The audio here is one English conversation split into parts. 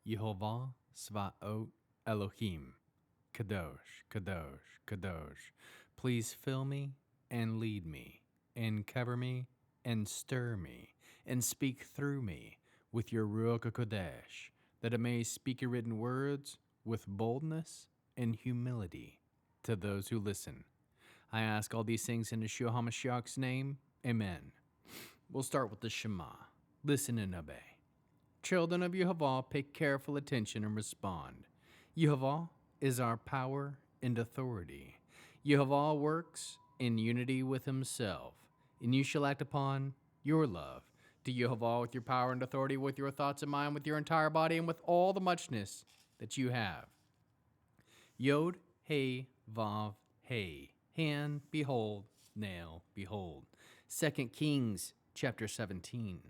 Yehova Svaot Elohim, Kadosh, Kadosh, Kadosh. Please fill me and lead me, and cover me and stir me, and speak through me with your Ruach HaKodesh, that I may speak your written words with boldness and humility to those who listen. I ask all these things in Yeshua HaMashiach's name. Amen. We'll start with the Shema. Listen and obey. Children of Yehovah, pay careful attention and respond. Yehovah is our power and authority. Yehovah works in unity with himself, and you shall act upon your love to Yehovah with your power and authority, with your thoughts and mind, with your entire body, and with all the muchness that you have. Yod, He, Vav, He. Hand, behold, nail, behold. 2 Kings chapter 17.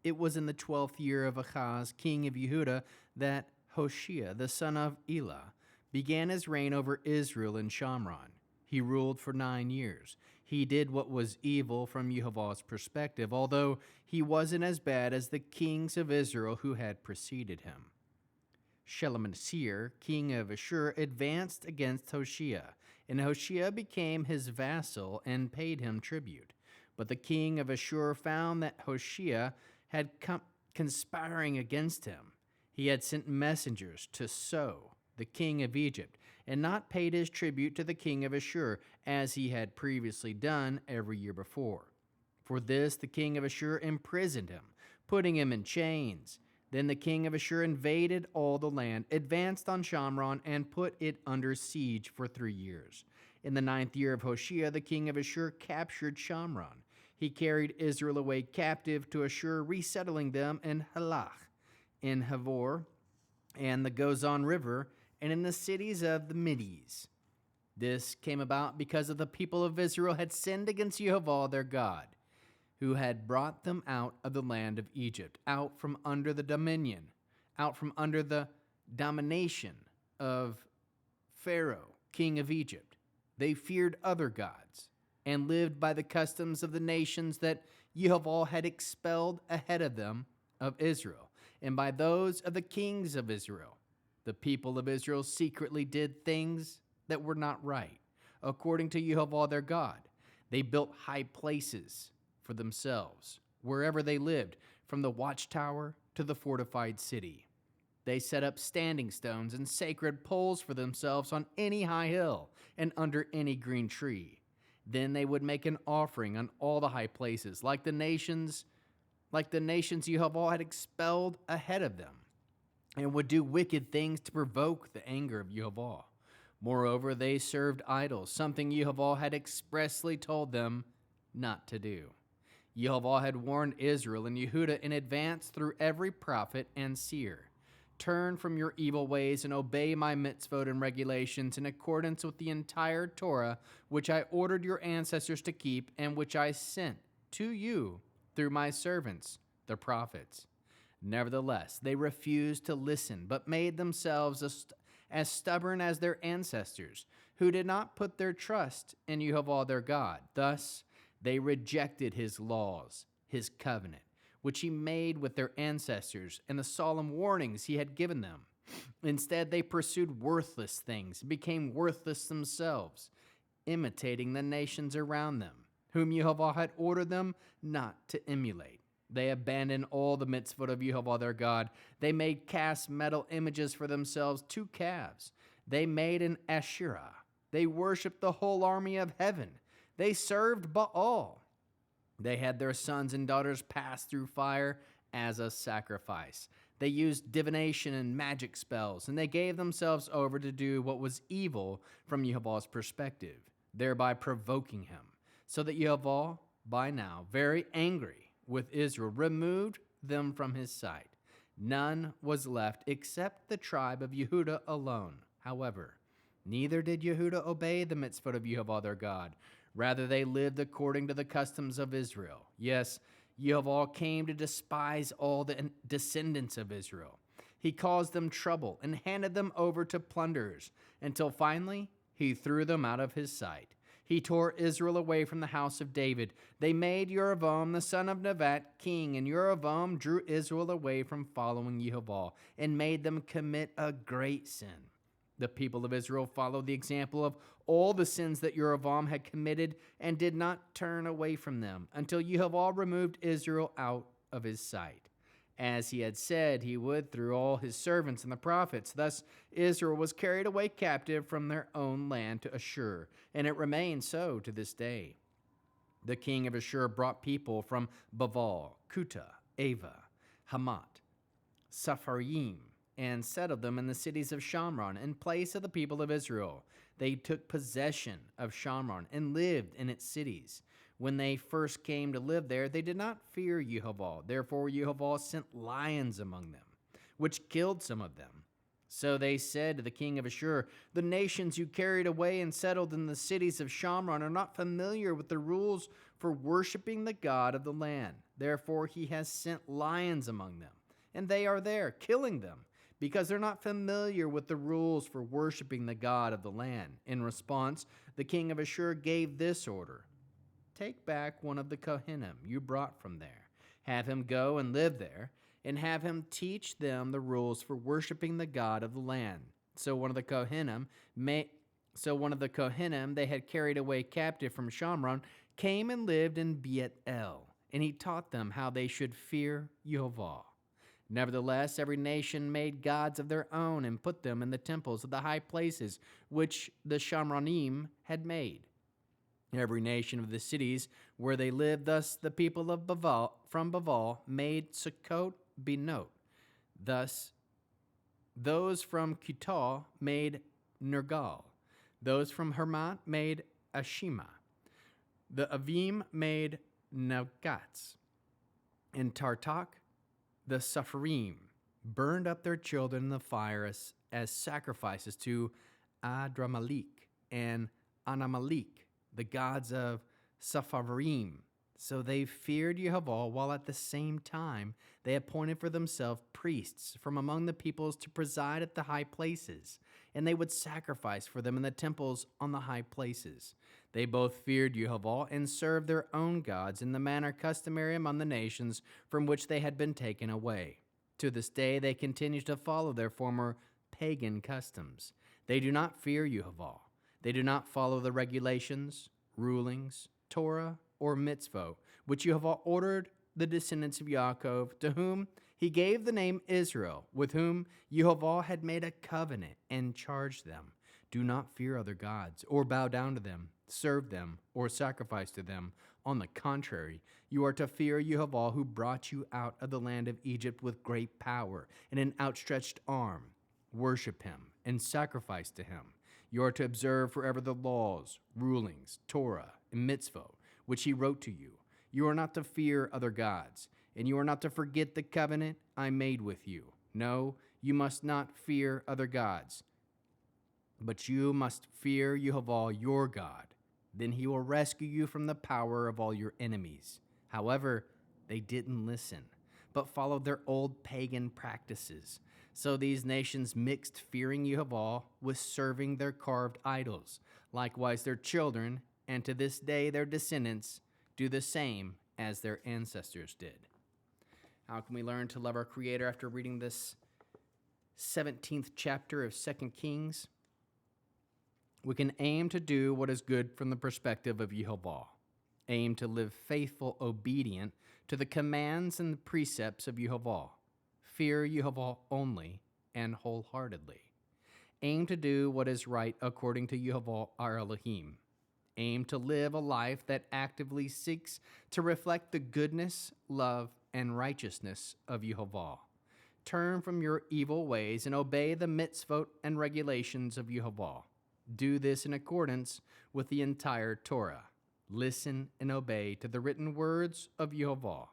It was in the 12th year of Ahaz, king of Yehuda, that Hoshea, the son of Elah, began his reign over Israel in Shamron. He ruled for 9 years. He did what was evil from Yehovah's perspective, although he wasn't as bad as the kings of Israel who had preceded him. Shalmaneser, king of Ashur, advanced against Hoshea, and Hoshea became his vassal and paid him tribute. But the king of Ashur found that Hoshea had come conspiring against him. He had sent messengers to So, the king of Egypt, and not paid his tribute to the king of Ashur, as he had previously done every year before. For this the king of Ashur imprisoned him, putting him in chains. Then the king of Ashur invaded all the land, advanced on Shamron, and put it under siege for 3 years. In the 9th year of Hoshea, the king of Ashur captured Shamron. He carried Israel away captive to Ashur, resettling them in Halach, in Havor, and the Gozan River, and in the cities of the Medes. This came about because of the people of Israel had sinned against Yehovah their God, who had brought them out of the land of Egypt, out from under the dominion, out from under the domination of Pharaoh, king of Egypt. They feared other gods and lived by the customs of the nations that Yehovah had expelled ahead of them of Israel, and by those of the kings of Israel. The people of Israel secretly did things that were not right, according to Yehovah their God. They built high places for themselves, wherever they lived, from the watchtower to the fortified city. They set up standing stones and sacred poles for themselves on any high hill and under any green tree. Then they would make an offering on all the high places, like the nations Yehovah had expelled ahead of them, and would do wicked things to provoke the anger of Yehovah. Moreover, they served idols, something Yehovah had expressly told them not to do. Yehovah had warned Israel and Yehuda in advance through every prophet and seer. Turn from your evil ways and obey my mitzvot and regulations in accordance with the entire Torah, which I ordered your ancestors to keep and which I sent to you through my servants, the prophets. Nevertheless, they refused to listen, but made themselves as stubborn as their ancestors, who did not put their trust in Yehovah their God. Thus, they rejected his laws, his covenant, which he made with their ancestors, and the solemn warnings he had given them. Instead, they pursued worthless things, and became worthless themselves, imitating the nations around them, whom Yehovah had ordered them not to emulate. They abandoned all the mitzvot of Yehovah their God. They made cast metal images for themselves, 2 calves. They made an Asherah. They worshipped the whole army of heaven. They served Baal. They had their sons and daughters pass through fire as a sacrifice. They used divination and magic spells, and they gave themselves over to do what was evil from Yehovah's perspective, thereby provoking him, so that Yehovah, by now very angry with Israel, removed them from his sight. None was left except the tribe of Yehuda alone. However, neither did Yehuda obey the mitzvot of Yehovah their God. Rather, they lived according to the customs of Israel. Yes, Yehovah came to despise all the descendants of Israel. He caused them trouble and handed them over to plunderers, until finally he threw them out of his sight. He tore Israel away from the house of David. They made Jeroboam the son of Nebat king, and Jeroboam drew Israel away from following Yehweh and made them commit a great sin. The people of Israel followed the example of all the sins that Jeroboam had committed and did not turn away from them until Yehweh removed Israel out of his sight, as he had said he would through all his servants and the prophets. Thus Israel was carried away captive from their own land to Ashur, and it remains so to this day. The king of Ashur brought people from Baval, Kuta, Ava, Hamat, Sepharvaim, and settled them in the cities of Shamron in place of the people of Israel. They took possession of Shamron and lived in its cities. When they first came to live there, they did not fear Yehweh. Therefore Yehweh sent lions among them, which killed some of them. So they said to the king of Ashur, "The nations you carried away and settled in the cities of Shamron are not familiar with the rules for worshiping the God of the land. Therefore he has sent lions among them, and they are there, killing them, because they're not familiar with the rules for worshiping the God of the land." In response, the king of Ashur gave this order: "Take back one of the Kohanim you brought from there. Have him go and live there, and have him teach them the rules for worshiping the God of the land." So one of the Kohanim they had carried away captive from Shamron came and lived in Beit-El, and he taught them how they should fear Yehweh. Nevertheless, every nation made gods of their own and put them in the temples of the high places which the Shamronim had made. Every nation of the cities where they lived, thus the people of Baval made Sukkot Binot. Thus those from Kuta made Nergal. Those from Hermat made Ashima. The Avim made Nagats. And Tartak, the Sepharvaim, burned up their children in the fire as sacrifices to Adramalik and Anamalik, the gods of Sepharvaim. So they feared Yehweh, while at the same time they appointed for themselves priests from among the peoples to preside at the high places, and they would sacrifice for them in the temples on the high places. They both feared Yehweh and served their own gods in the manner customary among the nations from which they had been taken away. To this day they continue to follow their former pagan customs. They do not fear Yehweh. They do not follow the regulations, rulings, Torah, or mitzvot, which Yehweh ordered the descendants of Yaakov, to whom he gave the name Israel, with whom Yehweh had made a covenant and charged them. Do not fear other gods, or bow down to them, serve them, or sacrifice to them. On the contrary, you are to fear Yehweh, who brought you out of the land of Egypt with great power and an outstretched arm. Worship him and sacrifice to him. You are to observe forever the laws, rulings, Torah, and mitzvot, which he wrote to you. You are not to fear other gods, and you are not to forget the covenant I made with you. No, you must not fear other gods, but you must fear Yehweh your God. Then he will rescue you from the power of all your enemies. However, they didn't listen, but followed their old pagan practices. So these nations mixed fearing Yehweh with serving their carved idols. Likewise their children, and to this day their descendants, do the same as their ancestors did. How can we learn to love our Creator after reading this 17th chapter of 2 Kings? We can aim to do what is good from the perspective of Yehweh. Aim to live faithful, obedient to the commands and the precepts of Yehweh. Fear Yehweh only and wholeheartedly. Aim to do what is right according to Yehweh our Elohim. Aim to live a life that actively seeks to reflect the goodness, love, and righteousness of Yehweh. Turn from your evil ways and obey the mitzvot and regulations of Yehweh. Do this in accordance with the entire Torah. Listen and obey to the written words of Yehweh.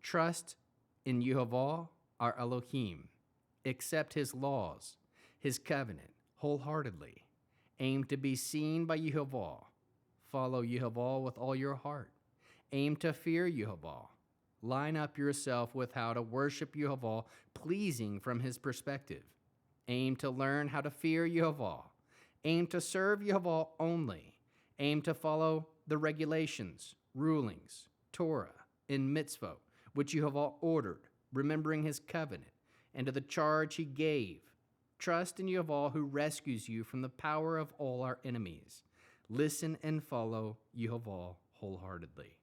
Trust in Yehweh our Elohim. Accept his laws, his covenant, wholeheartedly. Aim to be seen by Yehweh. Follow Yehweh with all your heart. Aim to fear Yehweh. Line up yourself with how to worship Yehweh, pleasing from his perspective. Aim to learn how to fear Yehweh. Aim to serve Yehweh only. Aim to follow the regulations, rulings, Torah, and mitzvot, which you have all ordered, remembering his covenant, and to the charge he gave. Trust in Yehweh who rescues you from the power of all our enemies. Listen and follow Yehweh wholeheartedly.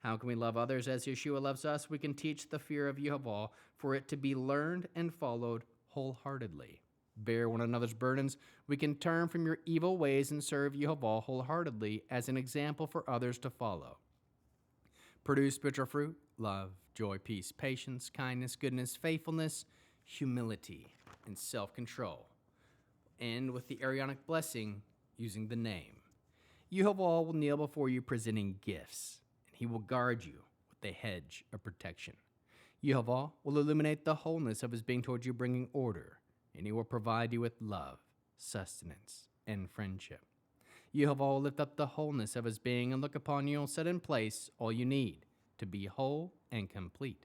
How can we love others as Yeshua loves us? We can teach the fear of Yehweh for it to be learned and followed wholeheartedly. Bear one another's burdens. We can turn from your evil ways and serve Yehweh wholeheartedly as an example for others to follow. Produce spiritual fruit, love, joy, peace, patience, kindness, goodness, faithfulness, humility, and self-control. End with the Aaronic blessing using the name. Yehweh will kneel before you presenting gifts, and he will guard you with a hedge of protection. Yehweh will illuminate the wholeness of his being toward you, bringing order, and he will provide you with love, sustenance, and friendship. Yehweh will lift up the wholeness of his being and look upon you and set in place all you need to be whole and complete.